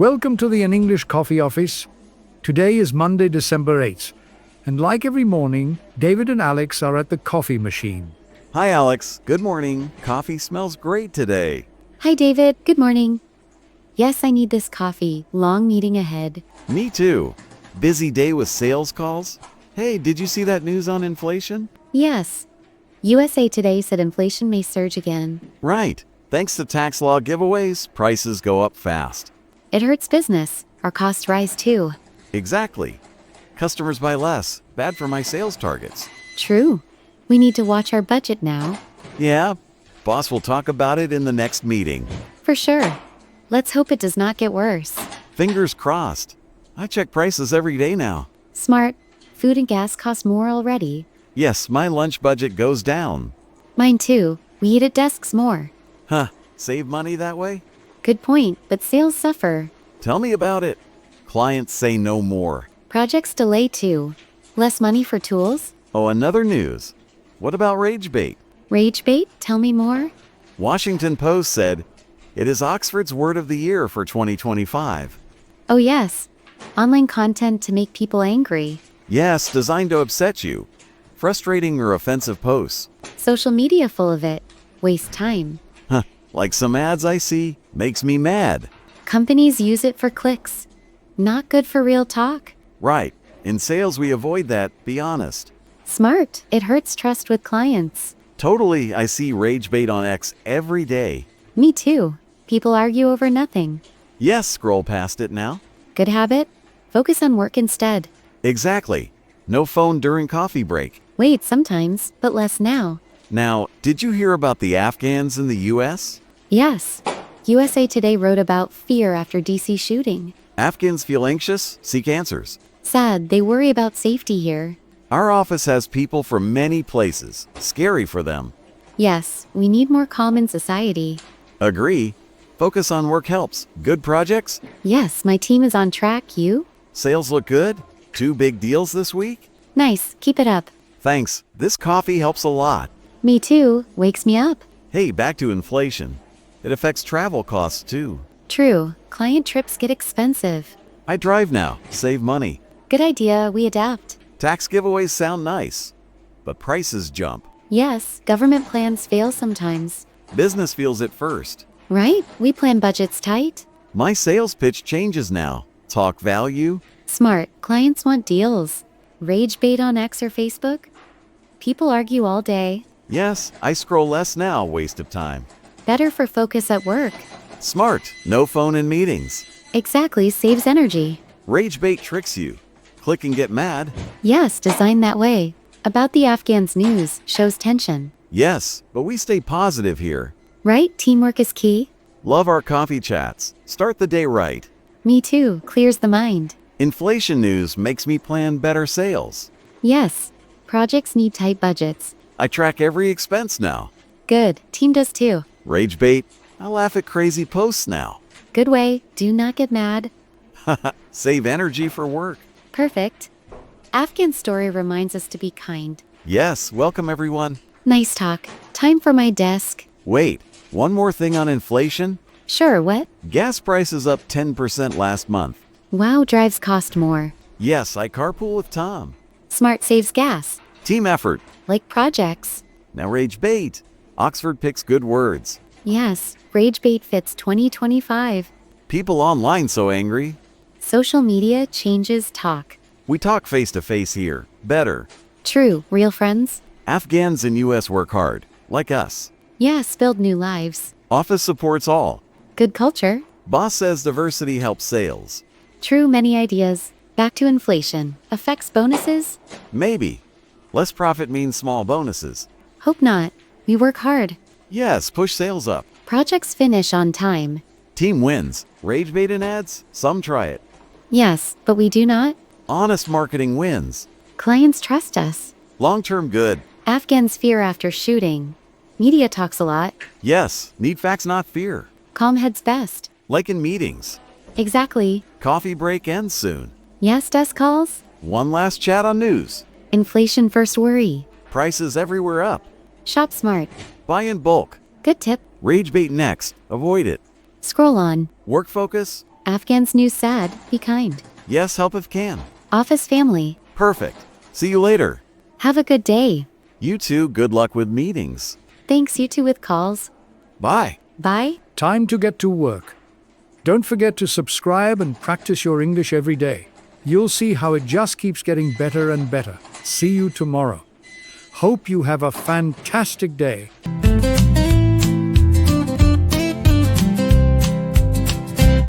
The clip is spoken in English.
Welcome to the An English Coffee Office. Today is Monday, December 8th, and like every morning, David and Alex are at the coffee machine. Hi, Alex. Good morning. Coffee smells great today. Hi, David. Good morning. Yes, I need this coffee. Long meeting ahead. Me too. Busy day with sales calls? Hey, did you see that news on inflation? Yes. USA Today said inflation may surge again. Right. Thanks to tax law giveaways, prices go up fast. It hurts business. Our costs rise too. Exactly. Customers buy less. Bad for my sales targets. True. We need to watch our budget now. Yeah. Boss will talk about it in the next meeting. For sure. Let's hope it does not get worse. Fingers crossed. I check prices every day now. Smart. Food and gas cost more already. Yes, my lunch budget goes down. Mine too. We eat at desks more. Huh. Save money that way? Good point, but sales suffer. Tell me about it. Clients say no more. Projects delay too. Less money for tools? Oh, another news. What about rage bait? Rage bait? Tell me more. Washington Post said, it is Oxford's word of the year for 2025. Oh yes. Online content to make people angry. Yes, designed to upset you. Frustrating or offensive posts. Social media full of it. Waste time. Huh. Like some ads I see, makes me mad. Companies use it for clicks. Not good for real talk. Right. In sales we avoid that, be honest. Smart. It hurts trust with clients. Totally, I see rage bait on X every day. Me too. People argue over nothing. Yes, scroll past it now. Good habit? Focus on work instead. Exactly. No phone during coffee break. Wait sometimes, but less now. Now, did you hear about the Afghans in the US? Yes. USA Today wrote about fear after DC shooting. Afghans feel anxious, seek answers. Sad, they worry about safety here. Our office has people from many places. Scary for them. Yes, we need more calm in society. Agree. Focus on work helps. Good projects? Yes, my team is on track. You? Sales look good? 2 big deals this week? Nice, keep it up. Thanks. This coffee helps a lot. Me too, wakes me up. Hey, back to inflation. It affects travel costs too. True, client trips get expensive. I drive now. Save money. Good idea, we adapt. Tax giveaways sound nice, but prices jump. Yes, government plans fail sometimes. Business feels it first. Right? We plan budgets tight. My sales pitch changes now. Talk value. Smart, clients want deals. Rage bait on X or Facebook? People argue all day. Yes, I scroll less now, waste of time. Better for focus at work. Smart, no phone in meetings. Exactly, saves energy. Rage bait tricks you. Click and get mad. Yes, designed that way. About the Afghans news, shows tension. Yes, but we stay positive here. Right? Teamwork is key. Love our coffee chats. Start the day right. Me too, clears the mind. Inflation news makes me plan better sales. Yes, projects need tight budgets. I track every expense now. Good, team does too. Rage bait. I laugh at crazy posts now. Good way, do not get mad. Save energy for work. Perfect. Afghan story reminds us to be kind. Yes, welcome everyone. Nice talk. Time for my desk. Wait, one more thing on inflation. Sure, what? Gas prices up 10% last month. Wow, drives cost more. Yes, I carpool with Tom. Smart saves gas. Team effort. Like projects. Now rage bait. Oxford picks good words. Yes, rage bait fits 2025. People online so angry. Social media changes talk. We talk face to face here. Better. True, real friends? Afghans in US work hard. Like us. Yes, build new lives. Office supports all. Good culture. Boss says diversity helps sales. True, many ideas. Back to inflation. Affects bonuses? Maybe. Less profit means small bonuses. Hope not. We work hard. Yes, push sales up. Projects finish on time. Team wins. Rage bait in ads? Some try it. Yes, but we do not. Honest marketing wins. Clients trust us. Long-term good. Afghans fear after shooting. Media talks a lot. Yes, need facts not fear. Calm heads best. Like in meetings. Exactly. Coffee break ends soon. Yes, desk calls? One last chat on news. Inflation first worry. Prices everywhere up. Shop smart. Buy in bulk. Good tip. Rage bait next. Avoid it. Scroll on. Work focus. Afghans news sad, be kind. Yes, help if can. Office family. Perfect. See you later. Have a good day. You too, good luck with meetings. Thanks, you too with calls. Bye. Bye. Time to get to work. Don't forget to subscribe and practice your English every day. You'll see how it just keeps getting better and better. See you tomorrow. Hope you have a fantastic day.